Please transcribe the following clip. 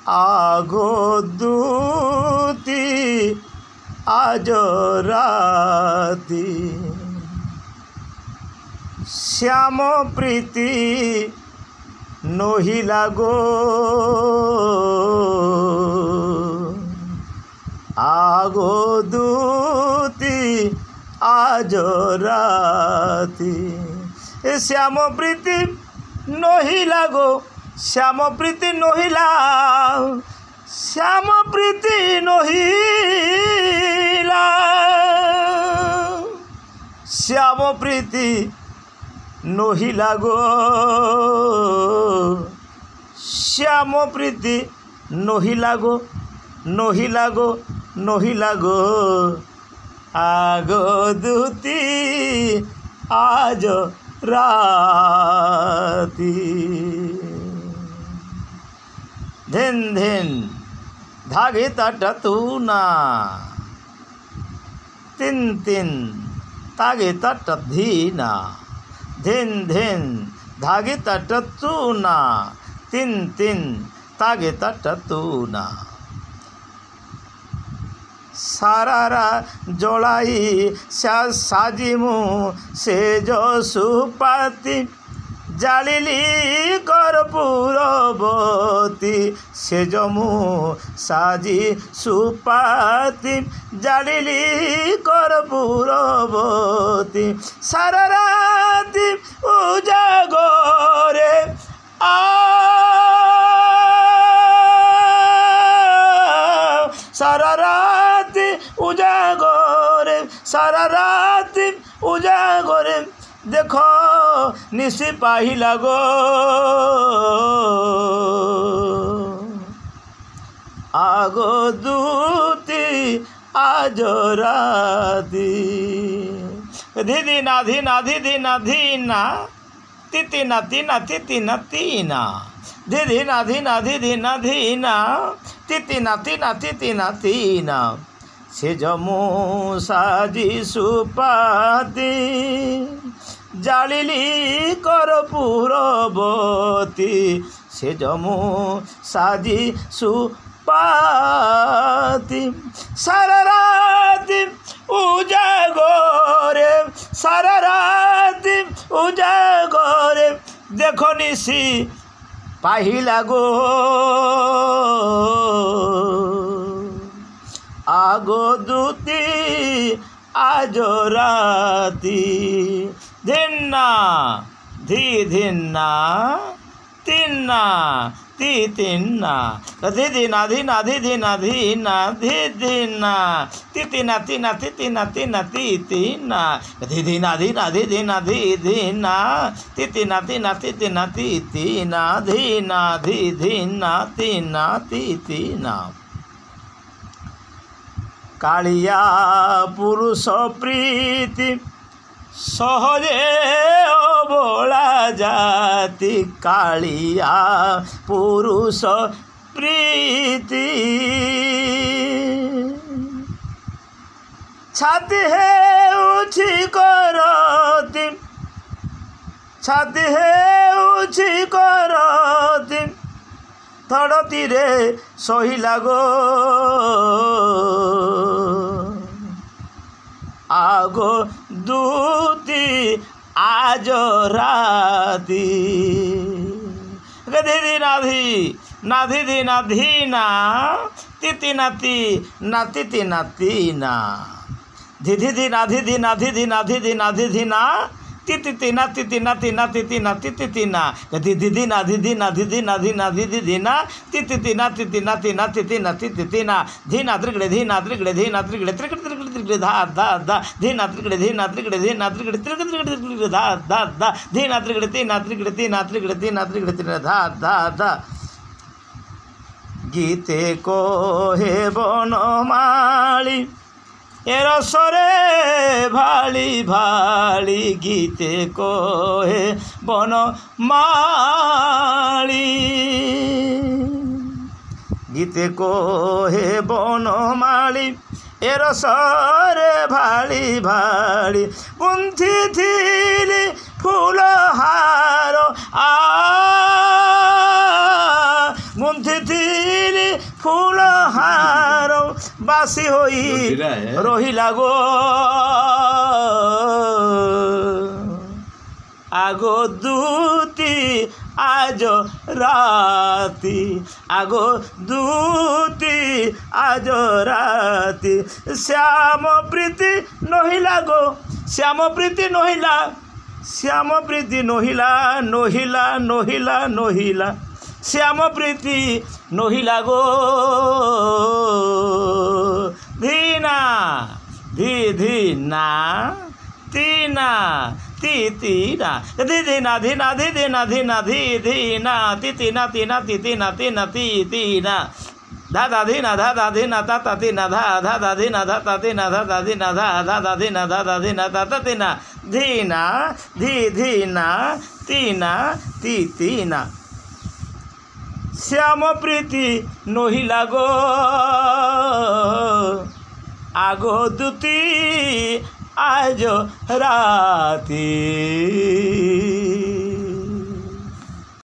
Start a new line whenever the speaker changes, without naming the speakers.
আগো দুতি আজ রাতি শ্যাম প্রীতি নহিলা গো আগো দুতি আজ রাতি শ্যাম প্রীতি নহিলা গো শ্যাম প্রীতি নহিলা শ্যাম প্রীতি নহিলা শ্যাম প্রীতি নহিলা গো শ্যাম প্রীতি নহিলা গো নহিলা গো নহিলা গো আগো দুতি আজ রাতি ধিন ধিন ধাগে তাটা তু না তিন তিন তাগে তাটা ধীনা ধিন ধিন ধাগে তাটা তু না তিন তিন তাগে তাটা তু না সারারা জড়াই সাজিমু সে সুপাতি জালিলি কর্পূরবতী সেজমু সাজি সুপাতি জালিলি কর্পূরবতী সারা রাতি উজাগরে সারা রাতি উজাগরে সারা রাতি উজাগরে দেখো নিশি পাহিলা গো আগো দুতি আজ রাতি ধিদি না ধিনা ধিদি না ধিনা তিতি না তিনা তিতি না তিনা ধিদি না ধিনা ধিদি না ধিনা তিতি না তিনা তিতি না তিনা সেজমু সাজি সুপাতি জালিলি কর্পূরবতী সেজমু সাজি সুপাতি সারা রাতি উজাগরে সারা রাতি উজাগরে দেখো নিশি পাহিলা গো আগো দুতি আজ রাতি ধিন্না ধি ধিন্না তিন্না তি তিন্না ধিদিনা ধিনা ধিদিনা ধিনা ধিদিনা তিতিনা তিনা তিতিনা তিনা তিতিনা ধিদিনা ধিনা ধিদিনা ধিদিনা তিতিনা তিনা তিতিনা তিতিনা ধিনা ধিদিনা তিনা তিতিনা কালিয়া পুরুষ প্রীতি সহজে অবলা জাতি কালিয়া পুরুষ প্রীতি ছাতি হেউছি করতি ছাতি হেউছি করতি থড়তিরে সহিলা গো আগো দুতি আজ রাতি দিদি নাধি নাধি দি নাধি না তিতি নাতি নাতি নাতি না ধিধি দি নাধি দি নাধি দি নাধি দি নাধি ধি না তিতি না তিতি নাতি নাতি নাতি তিতি না দিদি দি নাধি দি নাধি দি নাধি নাধি দি ধি না তিতি না তিতি নাতি নাতি নাতি তিতি না ধি না ত্রিগড়ে ধি না ত্রিগড়ে ধি না ত্রিগড়ে ত্রিগড়ে ত্রিগড়ে ত্রিগড়ে धा धा धा धी ना त्रिगड़े धी ना त्रिगड़े धी ना त्रिगड़े त्रिगड़े त्रिगड़े त्रिगड़े धा धा धा धी ना त्रिगड़े ती ना त्रिगड़े ती ना त्रिगड़े ती ना त्रिगड़े ती धा धा धा गीते को हे बनमाली এর সরে ভালি ভালি গীতে কহে বনমালী গীতে কহে বনমালী এর সরে ভালি ভালি গুন্থি থিলি ফুলহার গুন্থি থিলি ফুলହାର বাসি হই রহিলা গো আগো দুতি আজ রাতি আগো দুতি আজ রাতি শ্যাম প্রীতি নহিলা গো শ্যাম প্রীতি নহিলা শ্যাম প্রীতি নহিলা নহিলা নহিলা নহিলা শ্যাম প্রীতি নহিলা গো ধীনা ধি ধি না তিনা তি তিনা ধিনা ধিনা ধিনা ধিনা ধি ধিনা তি তিনা তিনা তি তিনা তিনা তি তিনা ধাদা ধিনা ধাদা ধিনা তাতা তিনা ধা ধাদা ধিনা ধাতা তিনা ধাদা ধিনা ধা ধাদা ধিনা ধাদা ধিনা তাতা তিনা ধিনা ধি ধিনা তিনা তি তিনা শ্যাম প্রীতি নহিলা গো আগো দুতি আজ রাতি।